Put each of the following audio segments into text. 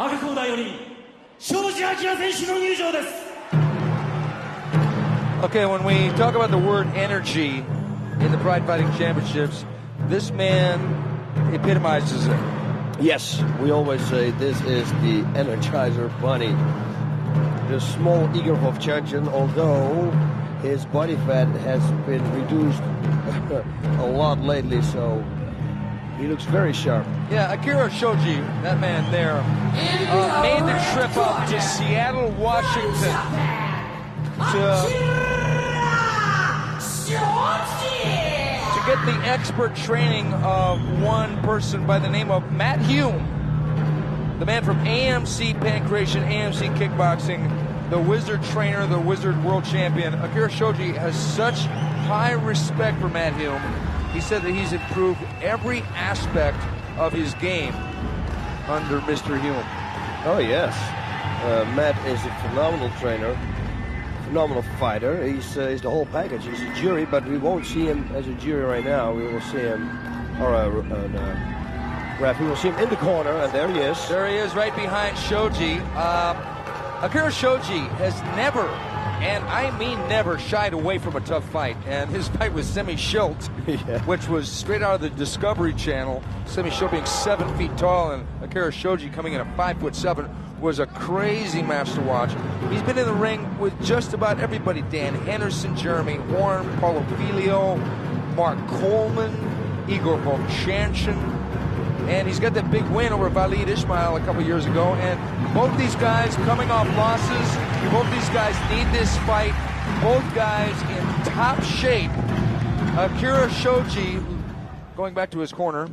赤コーナーより庄司明選手の入場です。 Okay, when we talk about the word energy in the Pride Fighting Championships, this man epitomizes it. Yes, we always say this is the Energizer Bunny. The small Igorhov champion, although his body fat has been reduced a lot lately, so he looks very sharp. Yeah, Akira Shoji, that man there, made the trip up to Seattle, Washington to get the expert training of one person by the name of Matt Hume, the man from AMC Pancration, AMC Kickboxing, the Wizard trainer, the Wizard world champion. Akira Shoji has such high respect for Matt Hume. He said that he's improved every aspect of his game under Mr. Hume. Oh, yes. Matt is a phenomenal trainer, phenomenal fighter. He's the whole package. He's a jury, but we won't see him as a jury right now. We will see him, or a ref. We will see him in the corner, and there he is. There he is, right behind Shoji. Akira Shoji has never, and I mean never, shied away from a tough fight. And his fight with Semi Schultz, yeah, which was straight out of the Discovery Channel, Semi Schultz being 7 feet tall and Akira Shoji coming in at 5'7", was a crazy match to watch. He's been in the ring with just about everybody: Dan Henderson, Jeremy Horn, Paulo Filio, Mark Coleman, Igor Vovchanchin, and he's got that big win over Valid Ismail a couple years ago. And both these guys coming off losses, both these guys need this fight, both guys in top shape. Akira Shoji going back to his corner.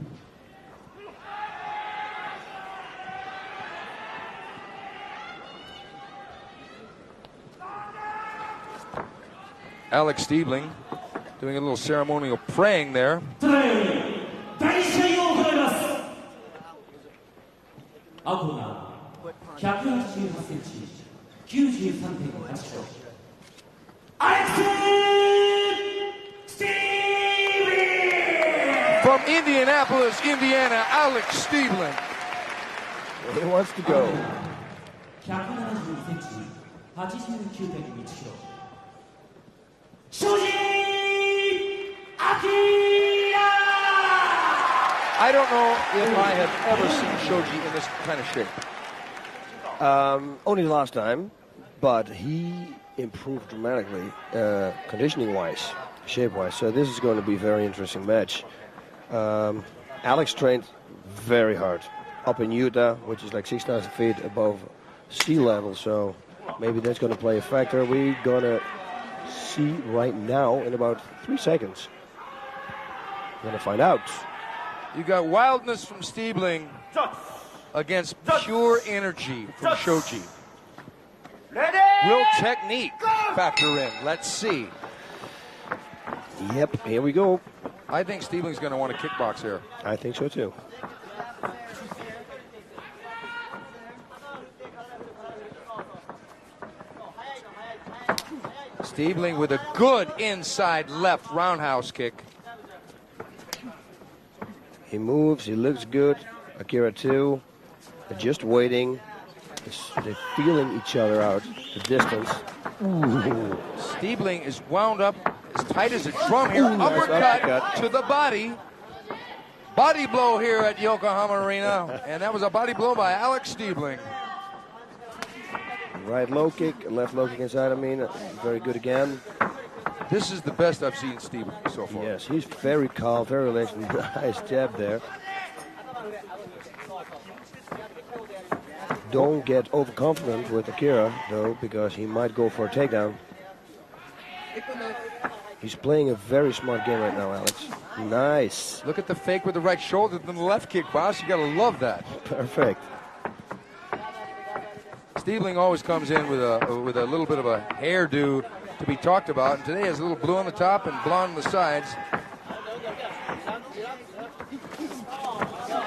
Alex Stiebling doing a little ceremonial praying there. From Indianapolis, Indiana, Alex Stiebling. He wants to go. I don't know if I have ever seen Shoji in this kind of shape. Only last time, but he improved dramatically, conditioning-wise, shape-wise. So this is going to be a very interesting match. Alex trained very hard up in Utah, which is like 6,000 feet above sea level. So maybe that's going to play a factor. We're going to see right now in about 3 seconds. We're going to find out. You got wildness from Stiebling against pure energy from Shoji. Will technique factor in? Let's see. Yep, here we go. I think Stiebling's going to want to kickbox here. I think so too. Stiebling with a good inside left roundhouse kick. He moves, he looks good. Akira too. They're just waiting. They're feeling each other out, the distance. Ooh. Stiebling is wound up as tight as a drum here. Uppercut to the body. Body blow here at Yokohama Arena. And that was a body blow by Alex Stiebling. Right low kick, left low kick inside, very good again. This is the best I've seen Stiebling so far. Yes, he's very calm, very relaxed. Nice jab there. Don't get overconfident with Akira, though, because he might go for a takedown. He's playing a very smart game right now, Alex. Nice. Look at the fake with the right shoulder, then the left kick, boss. You got to love that. Perfect. Stiebling always comes in with a little bit of a hairdo to be talked about, and today has a little blue on the top and blonde on the sides.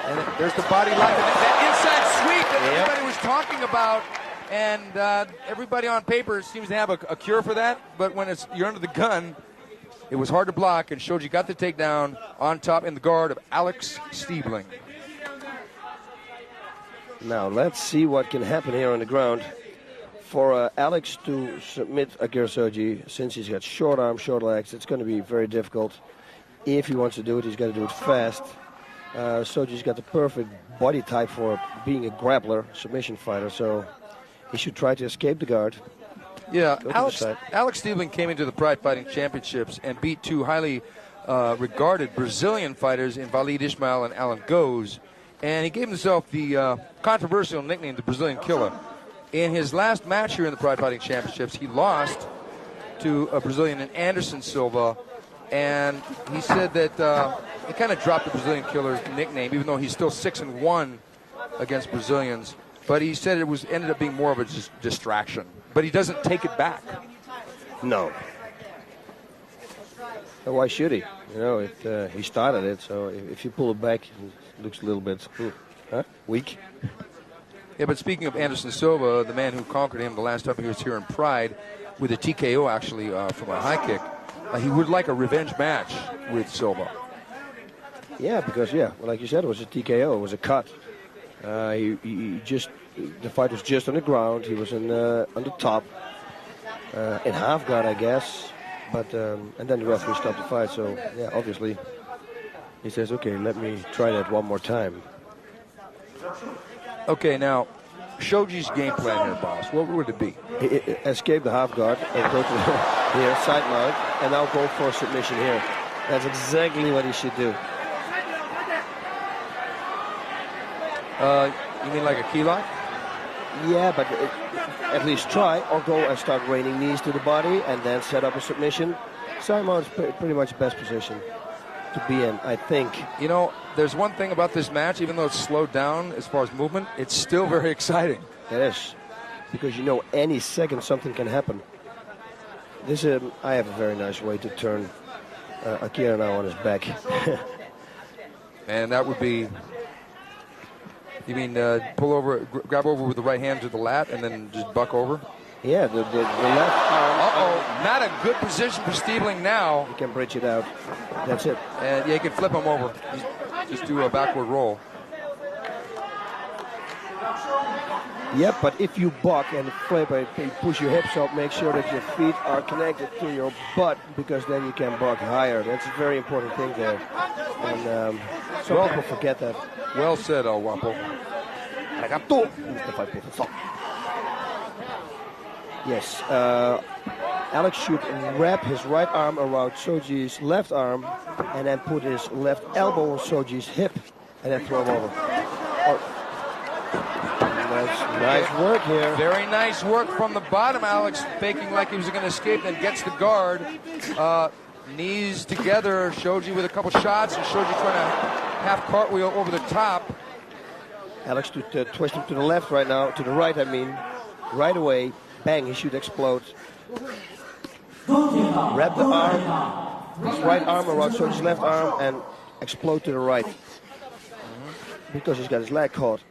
And there's the body lock, that inside sweep that everybody was talking about, and everybody on paper seems to have a cure for that, but when you're under the gun, it was hard to block, and Shoji got the takedown on top in the guard of Alex Stiebling. Now, let's see what can happen here on the ground. For Alex to submit Akira Shoji, since he's got short arms, short legs, it's going to be very difficult. If he wants to do it, he's got to do it fast. Shoji's got the perfect body type for being a grappler, submission fighter, so he should try to escape the guard. Yeah, Alex Stiebling came into the Pride Fighting Championships and beat two highly regarded Brazilian fighters in Walid Ismail and Alan Goes, and he gave himself the controversial nickname, the Brazilian Killer. In his last match here in the Pride Fighting Championships, he lost to a Brazilian in Anderson Silva, and he said that he kind of dropped the Brazilian Killer's nickname, even though he's still 6-1 against Brazilians. But he said it ended up being more of a distraction. But he doesn't take it back. No. Why should he? You know, he started it, so if you pull it back, it looks a little bit weak. Yeah, but speaking of Anderson Silva, the man who conquered him the last time he was here in Pride, with a TKO actually from a high kick, he would like a revenge match with Silva. Yeah, because, like you said, it was a TKO, it was a cut. The fight was just on the ground. He was on the top, in half guard, I guess. But and then the referee stopped the fight. So yeah, obviously, he says, "Okay, let me try that one more time." Okay, now Shoji's game plan here, boss. What would it be? Escape the half guard and go to here side mount, and now go for a submission here. That's exactly what he should do. You mean like a key lock? Yeah, but at least try, or go and start raining knees to the body and then set up a submission. Side mount is pretty much the best position to be in, I think. You know, there's one thing about this match, even though it's slowed down as far as movement, it's still very exciting. It is, because you know any second something can happen. I have a very nice way to turn Akira now on his back. And that would be... You mean pull over, grab over with the right hand to the lat, and then just buck over? Yeah, the left arm. Uh-oh, not a good position for Stiebling now. He can bridge it out. That's it. And yeah, you can flip him over. Just do a backward roll. Yep, but if you buck and flip and push your hips up, make sure that your feet are connected to your butt, because then you can buck higher. That's a very important thing there. And some people forget that. Well said, El Guapo. Yes, Alex should wrap his right arm around Shoji's left arm and then put his left elbow on Shoji's hip and then throw him over. Nice work here. Very nice work from the bottom. Alex faking like he was going to escape, then gets the guard. Knees together, Shoji with a couple shots, and Shoji trying to half cartwheel over the top. Alex to twist him to the left right now, to the right I mean, right away. Bang, he should explode. Wrap the arm, his right arm around Shoji's left arm and explode to the right. Because he's got his leg caught.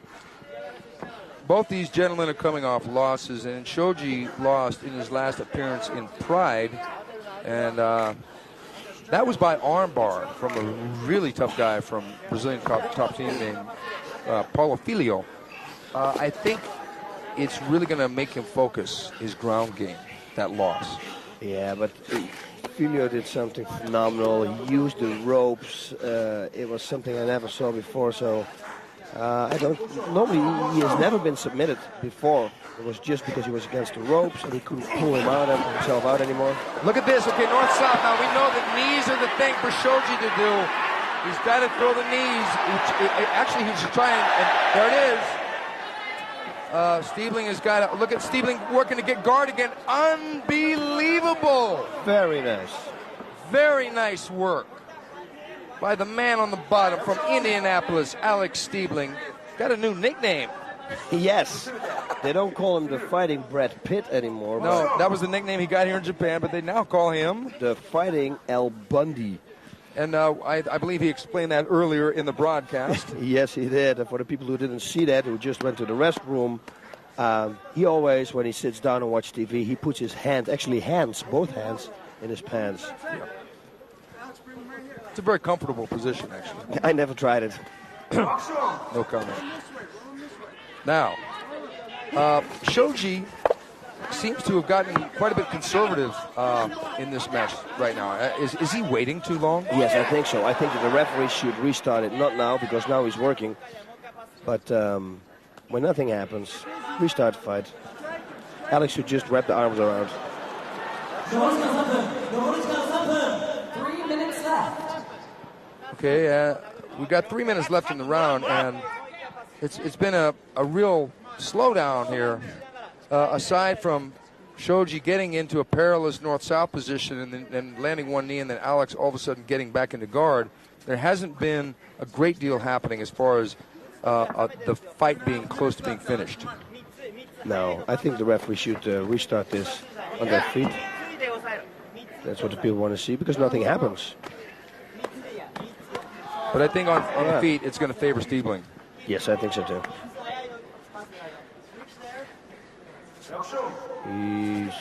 Both these gentlemen are coming off losses, and Shoji lost in his last appearance in Pride. And that was by armbar from a really tough guy from Brazilian top team named Paulo Filho. I think it's really going to make him focus his ground game, that loss. Yeah, but Filho did something phenomenal. He used the ropes. It was something I never saw before. So normally he has never been submitted before. It was just because he was against the ropes and he couldn't pull himself out anymore. Look at this. Okay, north-south. Now we know that knees are the thing for Shoji to do. He's got to throw the knees. Actually, he should try and there it is. Stiebling has got to look at Stiebling working to get guard again. Unbelievable. Very nice. Very nice work by the man on the bottom from Indianapolis, Alex Stiebling. Got a new nickname. Yes. They don't call him the Fighting Brad Pitt anymore. No, that was the nickname he got here in Japan, but they now call him the Fighting Al Bundy. And I believe he explained that earlier in the broadcast. Yes, he did. And for the people who didn't see that, who just went to the restroom, he always, when he sits down and watches TV, he puts his both hands, in his pants. Yeah. It's a very comfortable position, actually. I never tried it. No comment. Now, Shoji seems to have gotten quite a bit conservative in this match right now. Is he waiting too long? Yes, I think so. I think that the referee should restart it. Not now, because now he's working. But when nothing happens, restart the fight. Alex should just wrap the arms around. 3 minutes left. Okay, we've got 3 minutes left in the round, and it's been a real slowdown here. Aside from Shoji getting into a perilous north-south position and then landing one knee, and then Alex all of a sudden getting back into guard, there hasn't been a great deal happening as far as the fight being close to being finished. No, I think the referee should restart this on their feet. That's what the people want to see, because nothing happens. But I think on the feet, it's going to favor Stiebling. Yes, I think so too. He's...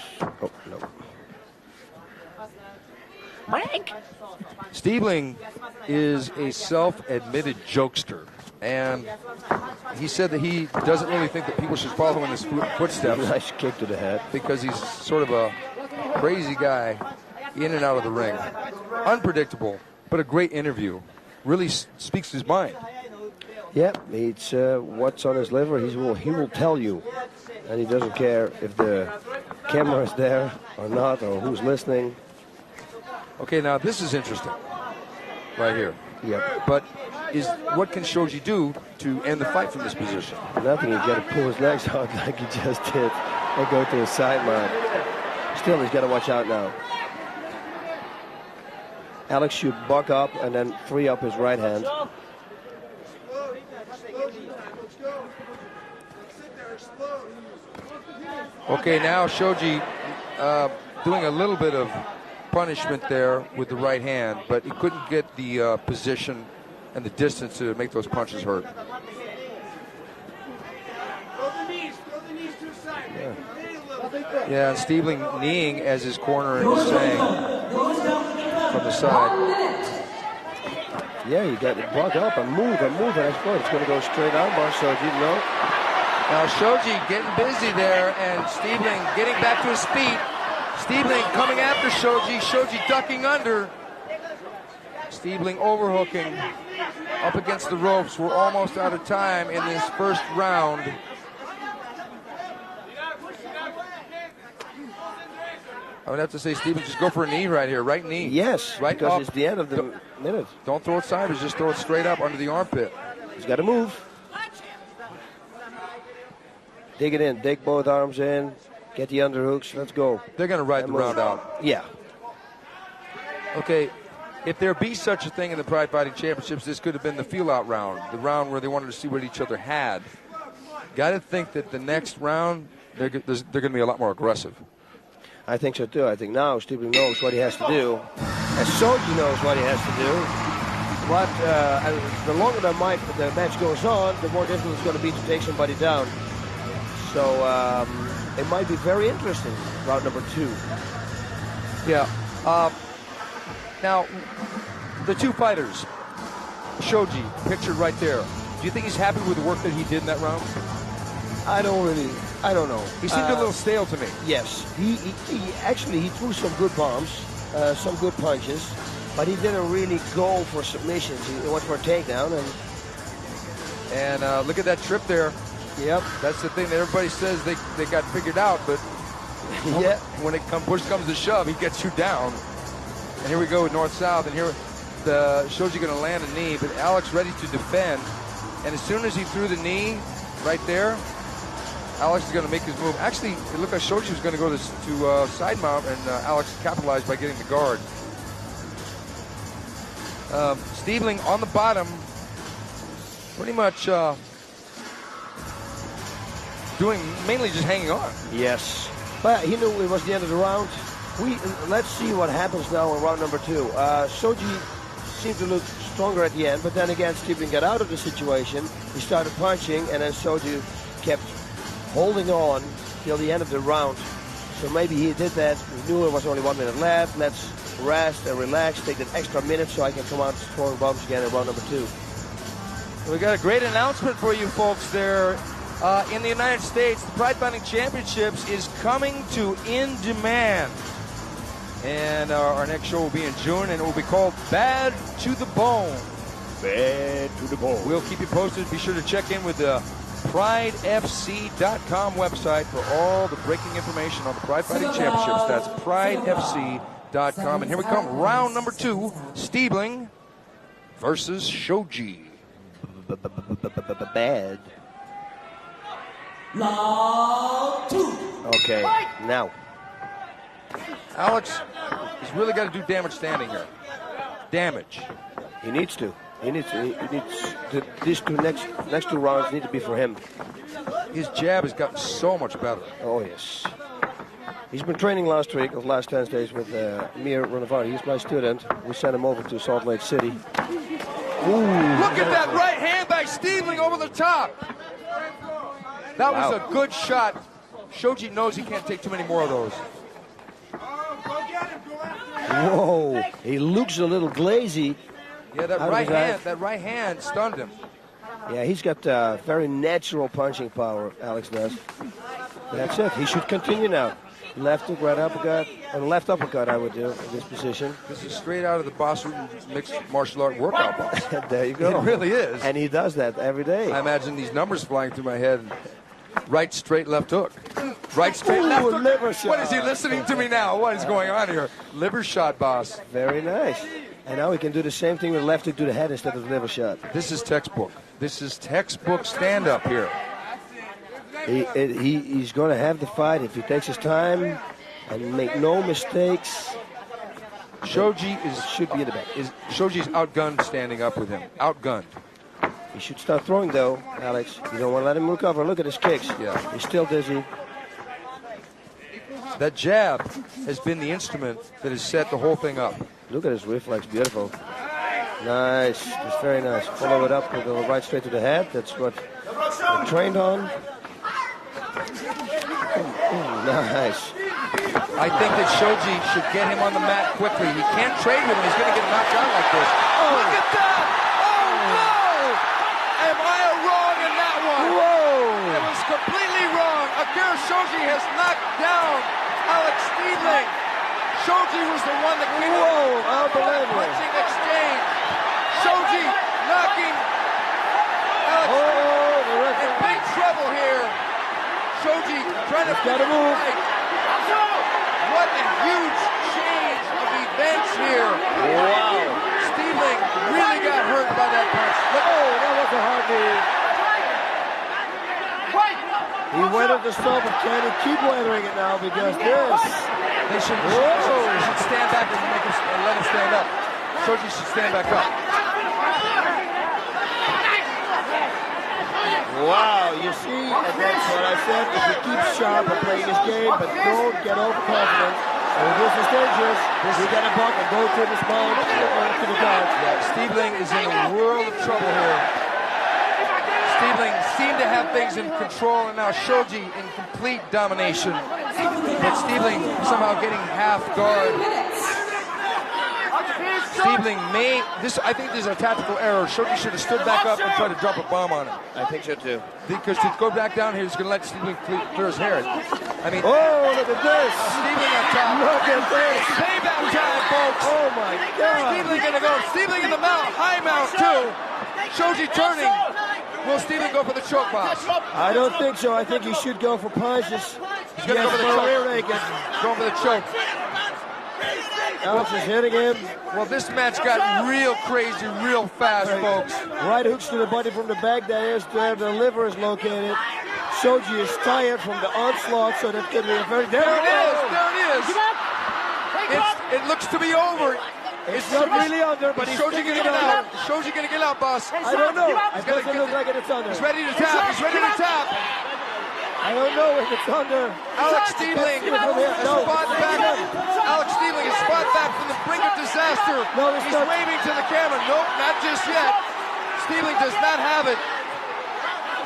Oh, no. Stiebling is a self-admitted jokester, and he said that he doesn't really think that people should follow in his footsteps. Nice kick to the head. Because he's sort of a crazy guy in and out of the ring. Unpredictable, but a great interview. Really speaks his mind. Yeah, it's what's on his liver. He will tell you, and he doesn't care if the camera is there or not, or who's listening. Okay, now this is interesting, right here. Yep. But what can Shoji do to end the fight from this position? Nothing. He's got to pull his legs out like he just did, and go to a side mount. Still, he's got to watch out now. Alex should buck up and then free up his right hand. Okay, now Shoji doing a little bit of punishment there with the right hand, but he couldn't get the position and the distance to make those punches hurt. Yeah, Stiebling kneeing as his corner is saying from the side. Yeah, you got to buck up and move, and I suppose it's going to go straight on by Shoji, no? Now Shoji getting busy there, and Stiebling getting back to his feet. Stiebling coming after Shoji. Shoji ducking under. Stiebling overhooking up against the ropes. We're almost out of time in this first round. I would have to say, Stiebling, just go for a knee right here. Right knee. Yes, right because up. It's the end of the minute. Don't throw it sideways. Just throw it straight up under the armpit. He's got to move. Dig it in. Dig both arms in. Get the underhooks. Let's go. They're going to ride the round out. Yeah. Okay, if there be such a thing in the Pride Fighting Championships, this could have been the feel-out round, the round where they wanted to see what each other had. Got to think that the next round, they're going to be a lot more aggressive. I think so, too. I think now Stiebling knows what he has to do. And Shoji knows what he has to do. But the longer the match goes on, the more difficult it's going to be to take somebody down. So it might be very interesting, round number 2. Yeah. Now, the two fighters, Shoji, pictured right there. Do you think he's happy with the work that he did in that round? I don't know. He seemed a little stale to me. Yes. He actually threw some good bombs, some good punches, but he didn't really go for submissions. He went for a takedown. And look at that trip there. Yep. That's the thing that everybody says they got figured out, but when push comes to shove, he gets you down. And here we go with north-south, and here the Shoji going to land a knee, but Alex ready to defend. And as soon as he threw the knee right there, Alex is going to make his move. Actually, it looked like Shoji was going to go to side mount, and Alex capitalized by getting the guard. Stiebling on the bottom, pretty much doing mainly just hanging on. Yes. But he knew it was the end of the round. Let's see what happens now in round number 2. Shoji seemed to look stronger at the end, but then again, Stiebling got out of the situation. He started punching, and then Shoji kept holding on till the end of the round. So maybe he did that. He knew there was only 1 minute left. Let's rest and relax, take that extra minute so I can come out throwing bombs again in round number 2. We got a great announcement for you folks there In the United States, the Pride Fighting Championships is coming to In Demand. And our next show will be in June, and it will be called Bad to the Bone. Bad to the bone. We'll keep you posted. Be sure to check in with the PrideFC.com website for all the breaking information on the Pride Fighting Championships. That's PrideFC.com. And here we come, round number 2, Stiebling versus Shoji. Bad. Round 2. Okay, now. Alex has really got to do damage standing here. Damage. He needs to. These next 2 rounds need to be for him. His jab has gotten so much better. Oh, yes. He's been training last 10 days with Mir Runavati. He's my student. We sent him over to Salt Lake City. Ooh, look at that right hand by Stiebling over the top. That was a good shot. Shoji knows he can't take too many more of those. Whoa, he looks a little glazy. Yeah, that right hand stunned him. Yeah, he's got very natural punching power, Alex does. That's it. He should continue now. Left hook, right uppercut, and left uppercut I would do in this position. This is straight out of the Boss Mixed Martial Art Workout Box. There you go. It really is. And he does that every day. I imagine these numbers flying through my head. Right, straight, left hook. Right, straight, left hook. Liver shot. What is he listening to me now? What is going on here? Liver shot, Boss. Very nice. And now we can do the same thing with left hook to the head instead of the liver shot. This is textbook. This is textbook stand-up here. He's going to have the fight if he takes his time and make no mistakes. Shoji should be in the back. Shoji's outgunned standing up with him. Outgunned. He should start throwing though, Alex. You don't want to let him recover. Look at his kicks. Yeah. He's still dizzy. That jab has been the instrument that has set the whole thing up. Look at his reflex. Beautiful. Nice. It's very nice. Follow it up with the right straight to the head. That's what we're trained on. Nice. I think that Shoji should get him on the mat quickly. He can't trade with him. He's going to get knocked out like this. Oh. Look at that! Oh, no! Am I wrong in that one? Whoa! It was completely wrong. Akira Shoji has knocked down Alex Stiebling. Shoji was the one that came up with the punching exchange. Shoji knocking Alex Stiebling in big trouble here. Shoji trying to get him move. What a huge change of events here. Wow. Stiebling really got hurt by that punch. That was a hard move. He weathered the storm, but can he keep weathering it now because this? They should stand back and let him stand up. Shoji should stand back up. Wow, you see, and that's what I said. If he keeps sharp and playing his game, but don't get overconfident. And this is dangerous. We get a buck and go to the spine or to the guard. Yeah, Stiebling is in a world of trouble here. Stiebling seemed to have things in control, and now Shoji in complete domination. But Stiebling somehow getting half guard. Stiebling I think this is a tactical error. Shoji should have stood back up and tried to drop a bomb on him. I think so too. Because to go back down here, he's going to let Stiebling clear his hair. I mean, oh, look at this. Stiebling on top. Look at this. Payback time, folks. Oh my God. Stiebling going to go. Stiebling in the mount, high mount too. Shoji turning. Will Stiebling go for the choke box? I don't think so. I think he should go for punches. He's going to go for the choke. Going for the choke. Alex is hitting him. Well, this match got real crazy, real fast, folks. Right hooks to the body from the back. That is where the liver is located. Shoji is tired from the onslaught, so that's going to be a very... There it is. It looks to be over. It's not really under, but he's Shoji going to get out. Shoji going to get out, boss. I don't know. It doesn't look like it's under. He's ready to tap. I don't know if it's under. Alex Stiebling is spot back. Alex Stiebling is spot back from the brink of disaster. No, he's waving to the camera. Nope, not just yet. Stiebling does not have it.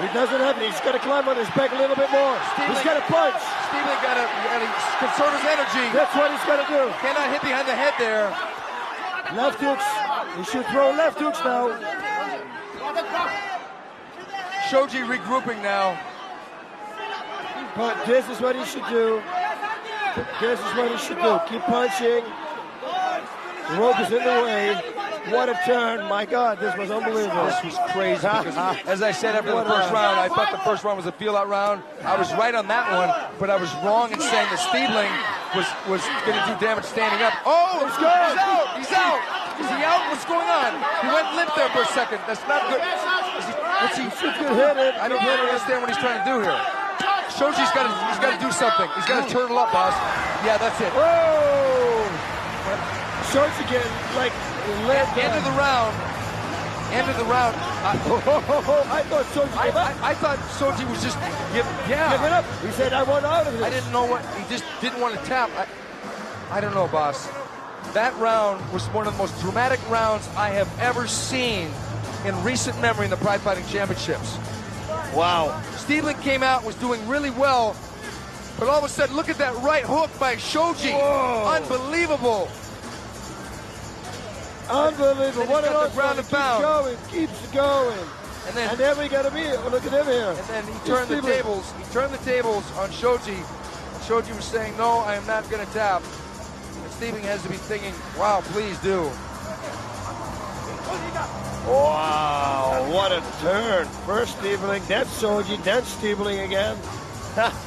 He doesn't have it. He's got to climb on his back a little bit more. He's got to punch. Stiebling got to conserve his energy. That's what he's got to do. Cannot hit behind the head there. Left hooks. He should throw left hooks now. Shoji regrouping now. But this is what he should do. This is what he should do. Keep punching. The rope is in the way. What a turn. My God, this was unbelievable. This was crazy because, as I said after the first round, I thought the first round was a feel-out round. I was right on that one, but I was wrong in saying that Stiebling was going to do damage standing up. Oh, he's out. He's out. Is he out? What's going on? He went limp there for a second. That's not good. What's he? I don't really understand what he's trying to do here. Shoji's got to do something. He's got to turtle up, boss. Yeah, that's it. Whoa! Shoji getting like end of the round. End of the round. I thought Shoji gave up. I thought Shoji was just giving up. He said, I want out of this. I didn't know what. He just didn't want to tap. I don't know, boss. That round was one of the most dramatic rounds I have ever seen in recent memory in the Pride Fighting Championships. Wow. Stiebling came out, was doing really well, but all of a sudden, look at that right hook by Shoji. Whoa. Unbelievable. Unbelievable. What a ground and pound. Keeps going. And then we got to be. Look at him here. And then he turned the tables. He turned the tables on Shoji. Shoji was saying, "No, I am not going to tap." And Stiebling has to be thinking, "Wow, please do." Wow, what a turn. First Stiebling, then Shoji, then Stiebling again.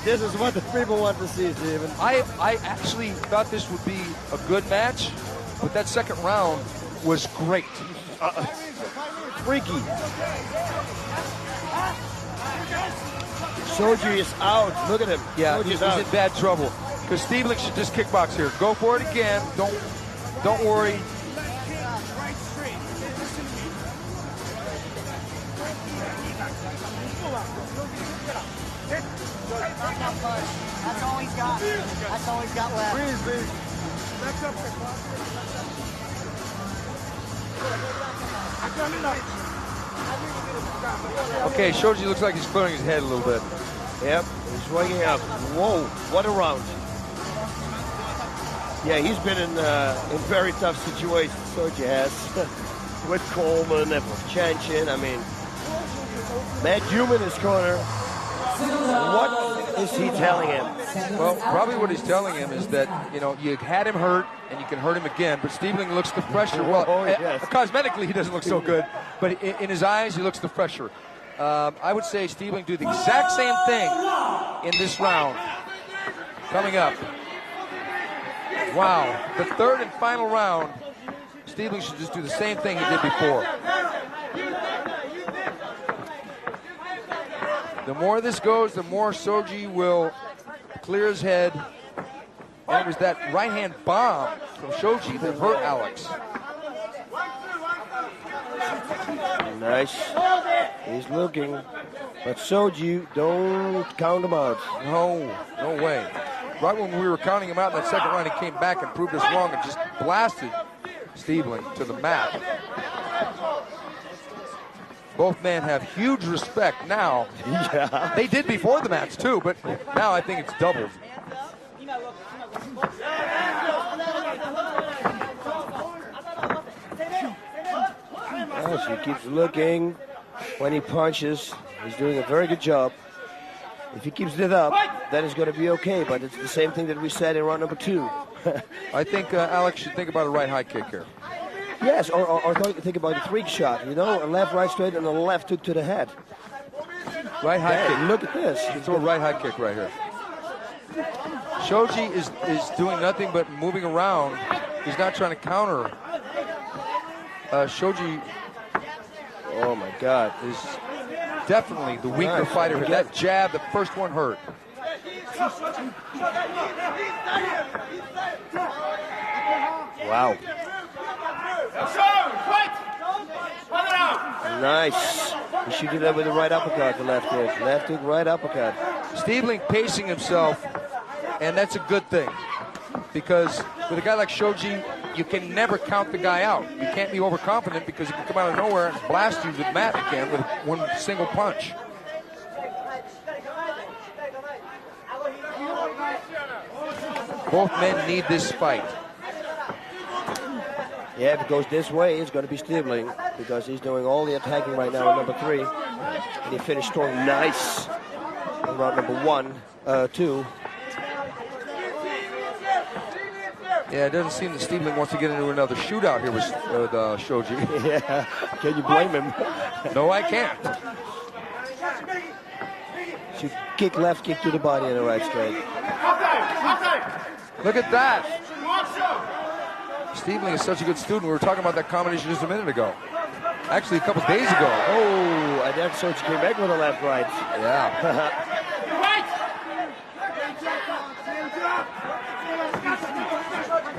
This is what the people want to see, Steven. I actually thought this would be a good match, but that second round was great. Freaky. Shoji is out. Look at him. Yeah, he's in bad trouble. Because Stiebling should just kickbox here. Go for it again. Don't worry. That's all he's got. That's all he's got left. Please. Okay, Shoji looks like he's clearing his head a little bit. Yep, he's waking up. Whoa, what a round. Yeah, he's been in very tough situations, Shoji has. With Coleman and with Chanchin. I mean, Matt Hume in his corner. What is he telling him? Well, probably what he's telling him is that, you know, you had him hurt and you can hurt him again, but Stiebling looks the pressure. Well, yes. Cosmetically, he doesn't look so good, but in his eyes, he looks the pressure. I would say Stiebling do the exact same thing in this round. Coming up. Wow. The third and final round, Stiebling should just do the same thing he did before. The more this goes, the more Shoji will clear his head. And it was that right-hand bomb from Shoji that hurt Alex. Nice. He's looking. But Shoji, don't count him out. No way. Right when we were counting him out in that second round, he came back and proved us wrong and just blasted Stiebling to the mat. Both men have huge respect now. Yeah. They did before the match too, but now I think it's doubled. Yes, he keeps looking. When he punches, he's doing a very good job. If he keeps it up, then it's going to be okay, but it's the same thing that we said in round number 2. I think Alex should think about a right high kick here. Yes, or think about a freak shot, you know, a left, right, straight, and a left hook to the head. Right high kick. Look at this. You throw a right high kick right here. Shoji is doing nothing but moving around. He's not trying to counter. Shoji, oh my God, is definitely the weaker fighter here. That jab, the first one hurt. Wow. Nice. He should do that with the right uppercut, the left hook. Left hook, right uppercut. Stiebling pacing himself, and that's a good thing. Because with a guy like Shoji, you can never count the guy out. You can't be overconfident because he can come out of nowhere and blast you with mat again with one single punch. Both men need this fight. Yeah, if it goes this way, it's going to be Stiebling because he's doing all the attacking right now at number 3. And he finished strong. Nice. in round number 2. Yeah, it doesn't seem that Stiebling wants to get into another shootout here with Shoji. Yeah, can you blame him? No, I can't. Should kick left, kick to the body and a right straight. Look at that. Stiebling is such a good student. We were talking about that combination just a minute ago. Actually, a couple days ago. Oh, and then Shoji came back with a left right. Yeah.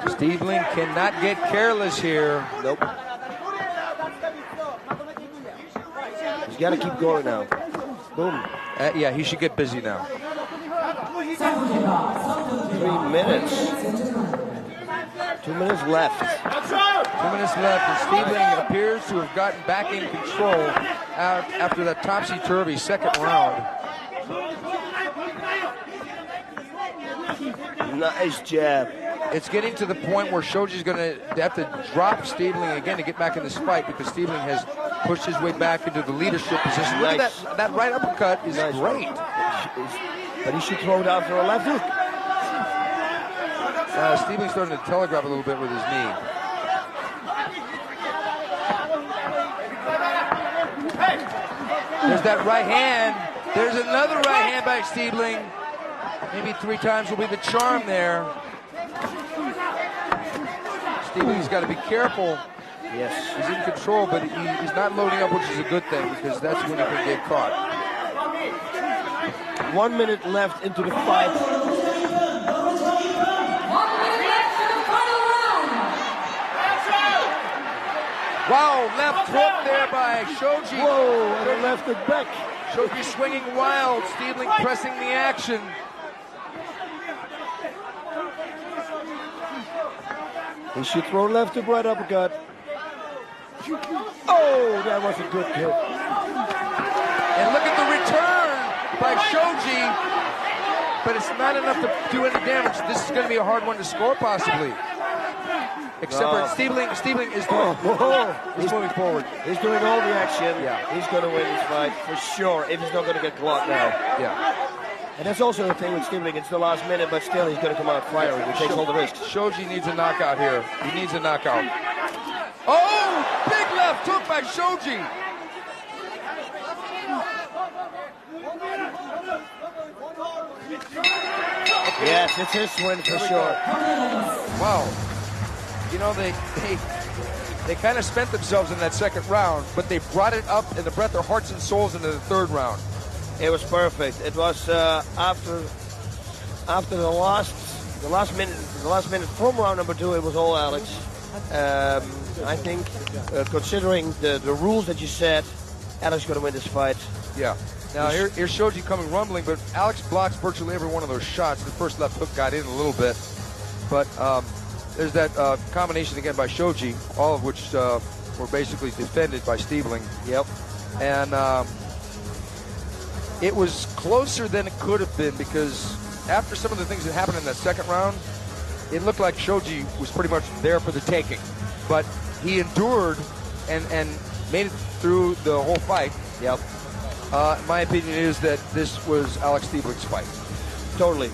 Stiebling cannot get careless here. Nope. He's got to keep going now. Boom. Yeah, he should get busy now. 3 minutes. 2 minutes left. 2 minutes left, and Stiebling appears to have gotten back in control after that topsy-turvy second round. Nice jab. It's getting to the point where Shoji's going to have to drop Stiebling again to get back in this fight because Stiebling has pushed his way back into the leadership position. Look at that. That right uppercut is nice, great. But he should throw it out for a left hook. Stiebling's starting to telegraph a little bit with his knee. There's that right hand. There's another right hand by Stiebling. Maybe 3 times will be the charm there. Stiebling's got to be careful. Yes. He's in control, but he's not loading up, which is a good thing because that's when he can get caught. 1 minute left into the fight. Wow, left hook there by Shoji. Whoa, and a left hook back. Shoji swinging wild, Stiebling pressing the action. He should throw left hook, right uppercut. Oh, that was a good hit. And look at the return by Shoji, but it's not enough to do any damage. This is going to be a hard one to score, possibly. Except for Stiebling is doing, he's moving forward. He's doing all the action. Yeah. He's going to win this fight for sure if he's not going to get caught now. Yeah. And that's also the thing with Stiebling. It's the last minute, but still he's going to come out firing. He takes all the risks. Shoji needs a knockout here. He needs a knockout. Oh, big left hook by Shoji. Yes, it's his win for sure. Wow. You know, they kind of spent themselves in that second round, but they brought it up and brought their hearts and souls into the third round. It was perfect. It was after the last minute from round number 2. It was all Alex. I think considering the rules that you said, Alex is going to win this fight. Yeah. Now here's Shoji coming rumbling, but Alex blocks virtually every one of those shots. The first left hook got in a little bit, but there's that combination again by Shoji, all of which were basically defended by Stiebling. Yep. And it was closer than it could have been because after some of the things that happened in that second round, it looked like Shoji was pretty much there for the taking. But he endured and made it through the whole fight. Yep. My opinion is that this was Alex Stiebling's fight. Totally.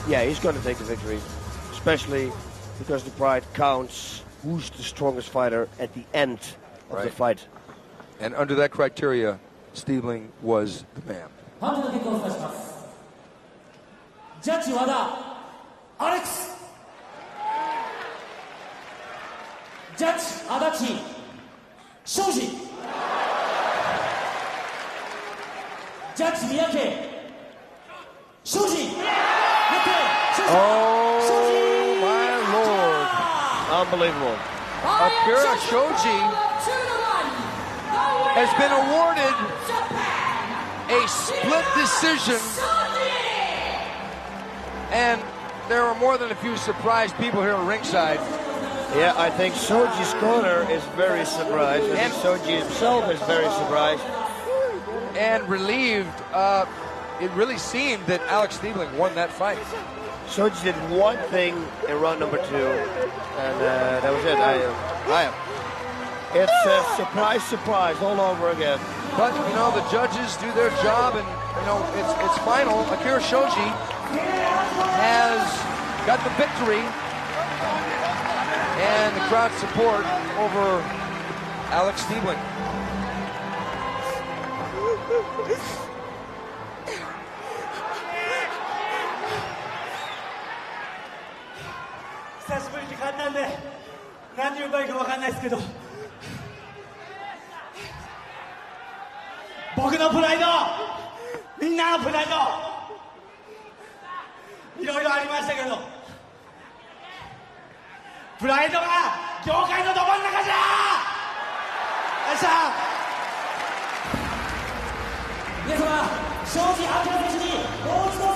Yeah, he's going to take the victory, especially because the Pride counts who's the strongest fighter at the end of the fight. And under that criteria, Stiebling was the man. Judge Wada, Alex. Judge Adachi, Shoji. Judge Miyake, Shoji. Oh my Lord! Unbelievable. Akira Shoji has been awarded a split decision, and there are more than a few surprised people here at ringside. Yeah, I think Shoji's corner is very surprised, and Shoji himself is very surprised. And relieved. It really seemed that Alex Stiebling won that fight. Shoji did one thing in round number 2, and that was it. It's a surprise all over again. But, you know, the judges do their job, and, you know, it's final. Akira Shoji has got the victory and the crowd support over Alex Stiebling.僕のプライド、みんなのプライド、いろいろありましたけど、プライドが業界のど真ん中じゃ。よっしゃ。皆様、庄司明選手にもう一度